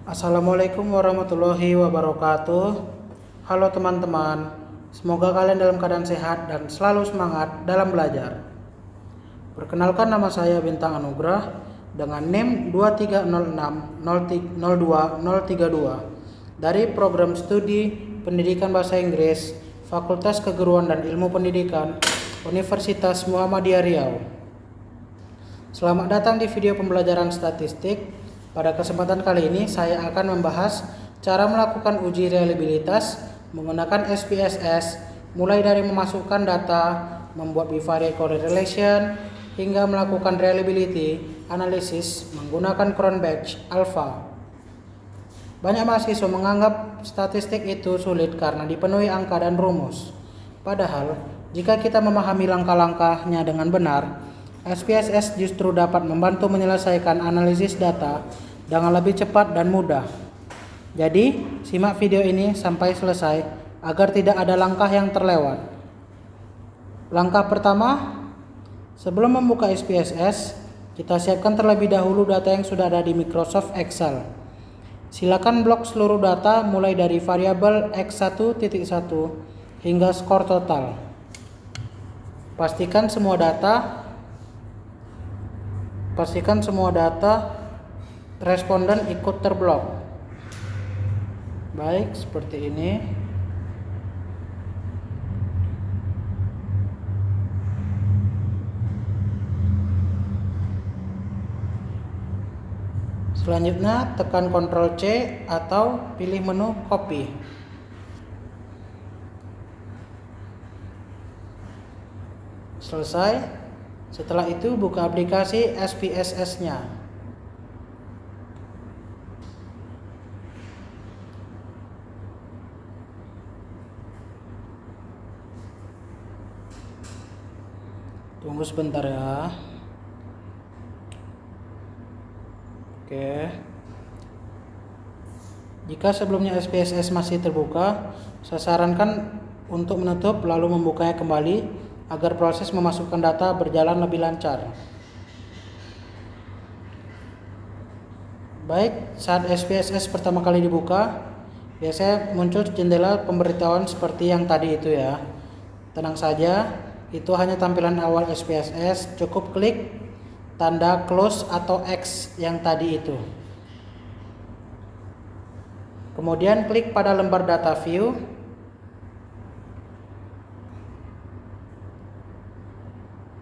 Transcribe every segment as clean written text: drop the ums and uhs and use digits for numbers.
Assalamualaikum warahmatullahi wabarakatuh. Halo teman-teman, semoga kalian dalam keadaan sehat dan selalu semangat dalam belajar. Perkenalkan, nama saya Bintang Anugrah dengan NIM 23060232 dari program studi Pendidikan Bahasa Inggris Fakultas Keguruan dan Ilmu Pendidikan Universitas Muhammadiyah Riau. Selamat datang di video pembelajaran statistik. Pada kesempatan kali ini saya akan membahas cara melakukan uji reliabilitas menggunakan SPSS, mulai dari memasukkan data, membuat bivariate correlation, hingga melakukan reliability analysis menggunakan Cronbach's alpha. Banyak mahasiswa menganggap statistik itu sulit karena dipenuhi angka dan rumus. Padahal, jika kita memahami langkah-langkahnya dengan benar, SPSS justru dapat membantu menyelesaikan analisis data dengan lebih cepat dan mudah. Jadi, simak video ini sampai selesai agar tidak ada langkah yang terlewat. Langkah pertama, sebelum membuka SPSS, kita siapkan terlebih dahulu data yang sudah ada di Microsoft Excel. Silakan blok seluruh data mulai dari variabel X1.1 hingga skor total. Pastikan semua data responden ikut terblok. Baik, seperti ini. Selanjutnya tekan Ctrl C atau pilih menu copy. Selesai. Setelah itu buka aplikasi SPSS-nya. Tunggu sebentar ya. Oke. Jika sebelumnya SPSS masih terbuka, saya sarankan untuk menutup lalu membukanya kembali agar proses memasukkan data berjalan lebih lancar. Baik, saat SPSS pertama kali dibuka, biasanya muncul jendela pemberitahuan seperti yang tadi itu ya. Tenang saja, itu hanya tampilan awal SPSS. Cukup klik tanda close atau X yang tadi itu. Kemudian klik pada lembar data view.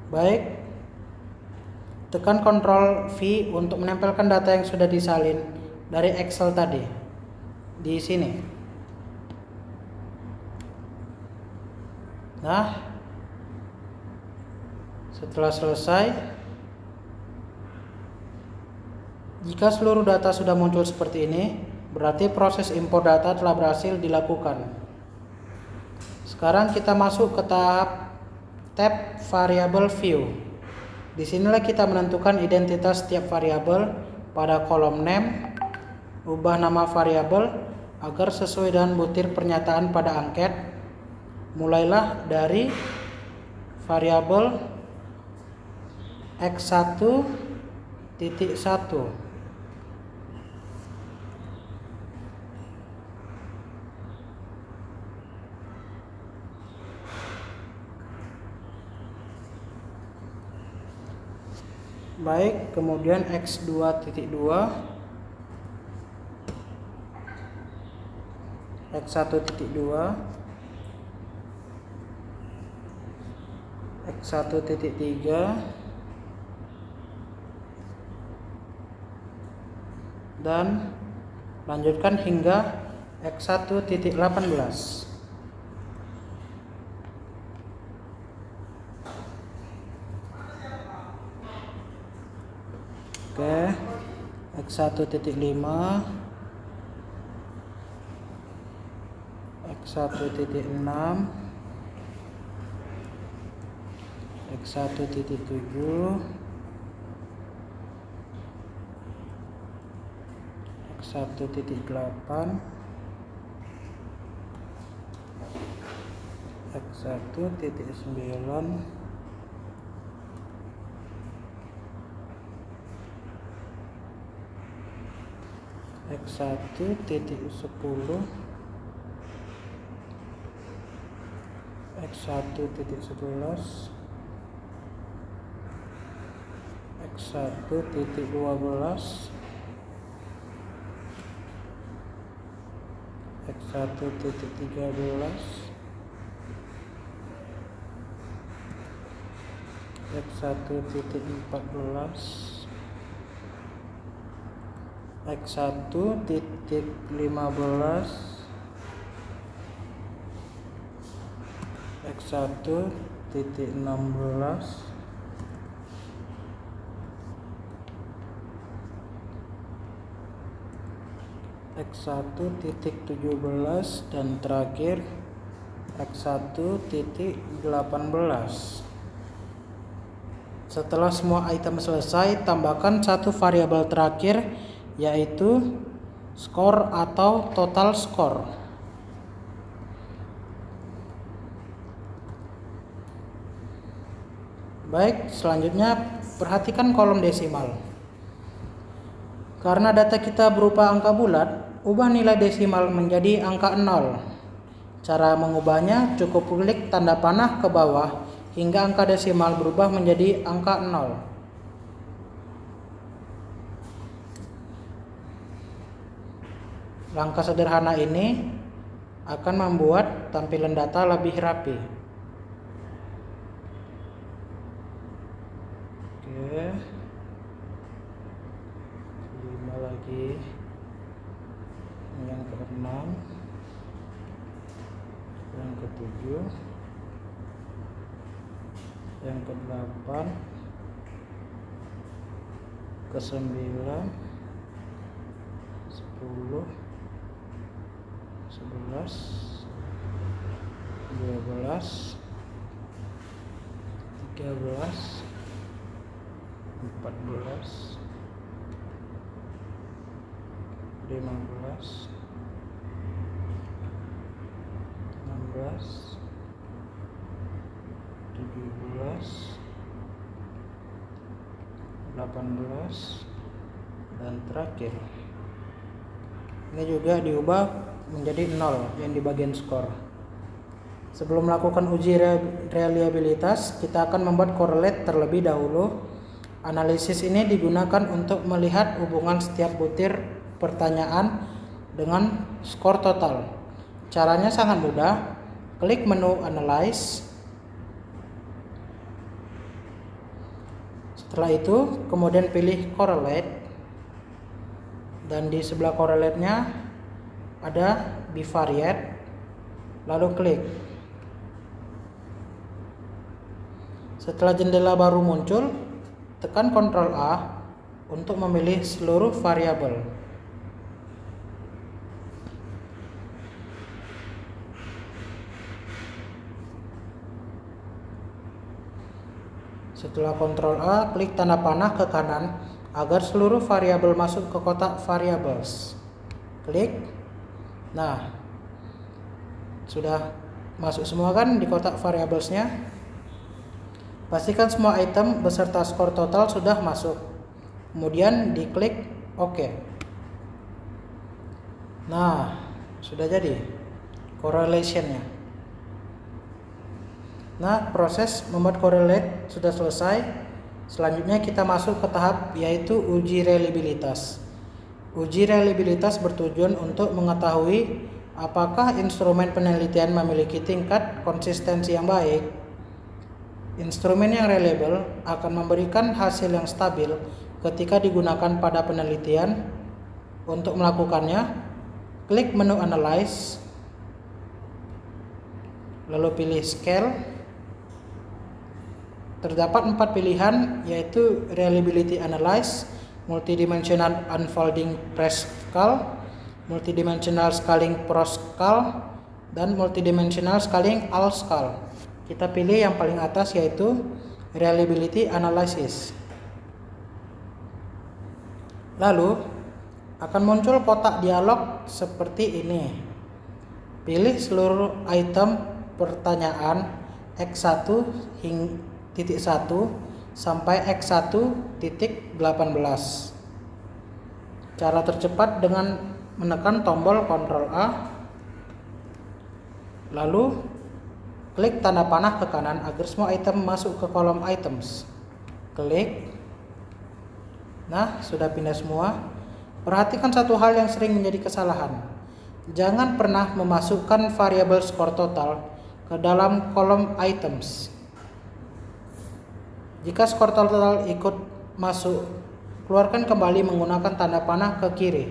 Baik, tekan Ctrl V untuk menempelkan data yang sudah disalin dari Excel tadi di sini. Nah, setelah selesai, jika seluruh data sudah muncul seperti ini, berarti proses impor data telah berhasil dilakukan. Sekarang kita masuk ke tab variable view. Di sinilah kita menentukan identitas setiap variabel pada kolom name, ubah nama variabel agar sesuai dengan butir pernyataan pada angket. Mulailah dari variabel X1.1. Baik, kemudian X2.2, X1.2, X1.3, dan lanjutkan hingga X1.18. Oke, X1.5, X1.6, X1.7, X1.8, X1.9, X1 titik 10, X1 titik 11, X1 titik 12, X1 titik 13, X1 titik 14, X1 titik 15, X1 titik 16, X1 titik 17, dan terakhir X1 titik 18. Setelah semua item selesai, tambahkan satu variabel terakhir, yaitu skor atau total skor. Baik, selanjutnya perhatikan kolom desimal. Karena data kita berupa angka bulat, ubah nilai desimal menjadi angka 0. Cara mengubahnya cukup klik tanda panah ke bawah hingga angka desimal berubah menjadi angka 0. Langkah sederhana ini akan membuat tampilan data lebih rapi. Oke. 5 lagi. Yang ke-6. Yang ke-7. Yang ke-8. Ke-9. 10. 11, 12, 13, 14, 15, 16, 17, 18, dan terakhir ini juga diubah menjadi 0 yang di bagian skor. Sebelum melakukan uji reliabilitas, kita akan membuat correlate terlebih dahulu. Analisis ini digunakan untuk melihat hubungan setiap butir pertanyaan dengan skor total. Caranya sangat mudah. Klik menu Analyze. Setelah itu, kemudian pilih correlate. Dan di sebelah correlate-nya ada bivariate, lalu klik. Setelah jendela baru muncul, tekan Ctrl A untuk memilih seluruh variabel. Setelah Ctrl A, klik tanda panah ke kanan agar seluruh variabel masuk ke kotak variables. Klik. Nah, sudah masuk semua kan di kotak variablesnya. Pastikan semua item beserta skor total sudah masuk. Kemudian diklik OK. Nah, sudah jadi correlation-nya. Nah, proses membuat correlate sudah selesai. Selanjutnya kita masuk ke tahap yaitu uji reliabilitas. Uji reliabilitas bertujuan untuk mengetahui apakah instrumen penelitian memiliki tingkat konsistensi yang baik. Instrumen yang reliable akan memberikan hasil yang stabil ketika digunakan pada penelitian. Untuk melakukannya, klik menu Analyze, lalu pilih Scale. Terdapat 4 pilihan, yaitu Reliability Analyze, Multidimensional Unfolding Prescal, Multidimensional Scaling Proscal, dan Multidimensional Scaling Allscal. Kita pilih yang paling atas, yaitu Reliability Analysis. Lalu akan muncul kotak dialog seperti ini. Pilih seluruh item pertanyaan X1 titik 1 sampai X1 titik 18. Cara tercepat dengan menekan tombol Ctrl A, lalu klik tanda panah ke kanan agar semua item masuk ke kolom items. Klik. Nah, sudah pindah semua. Perhatikan satu hal yang sering menjadi kesalahan. Jangan pernah memasukkan variabel skor total ke dalam kolom items. Jika skor total ikut masuk, keluarkan kembali menggunakan tanda panah ke kiri.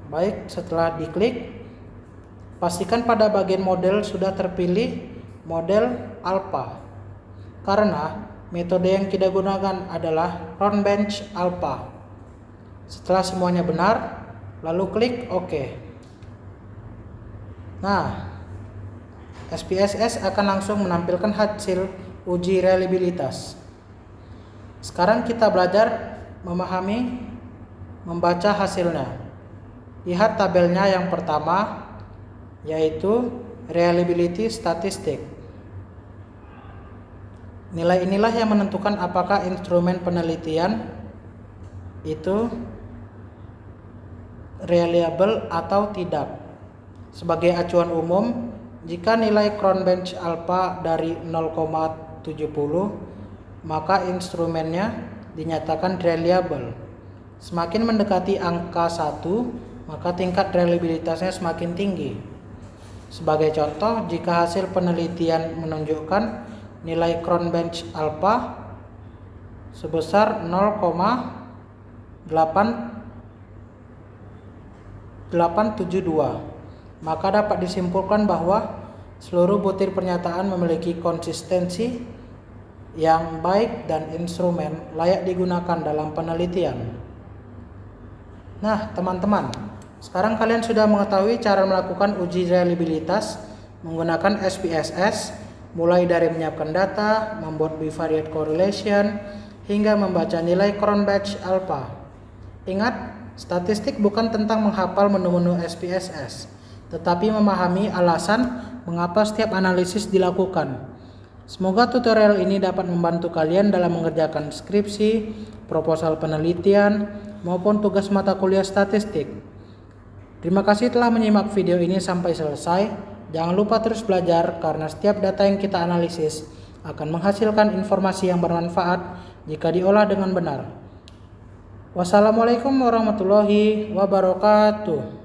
Baik, setelah diklik, pastikan pada bagian model sudah terpilih model alpha. Karena metode yang kita gunakan adalah Cronbench alpha. Setelah semuanya benar, lalu klik OK. Nah, SPSS akan langsung menampilkan hasil uji reliabilitas. Sekarang kita belajar membaca hasilnya. Lihat tabelnya yang pertama, yaitu reliability statistic. Nilai inilah yang menentukan apakah instrumen penelitian itu reliable atau tidak. Sebagai acuan umum, jika nilai Cronbench alpha dari 0,70, maka instrumennya dinyatakan reliable. Semakin mendekati angka 1, maka tingkat reliabilitasnya semakin tinggi. Sebagai contoh, jika hasil penelitian menunjukkan nilai Cronbench alpha sebesar 0,872, maka dapat disimpulkan bahwa seluruh butir pernyataan memiliki konsistensi yang baik dan instrumen layak digunakan dalam penelitian. Nah, teman-teman, sekarang kalian sudah mengetahui cara melakukan uji reliabilitas menggunakan SPSS, mulai dari menyiapkan data, membuat bivariate correlation, hingga membaca nilai Cronbench alpha. Ingat, statistik bukan tentang menghafal menu-menu SPSS, tetapi memahami alasan mengapa setiap analisis dilakukan. Semoga tutorial ini dapat membantu kalian dalam mengerjakan skripsi, proposal penelitian, maupun tugas mata kuliah statistik. Terima kasih telah menyimak video ini sampai selesai. Jangan lupa terus belajar karena setiap data yang kita analisis akan menghasilkan informasi yang bermanfaat jika diolah dengan benar. Wassalamualaikum warahmatullahi wabarakatuh.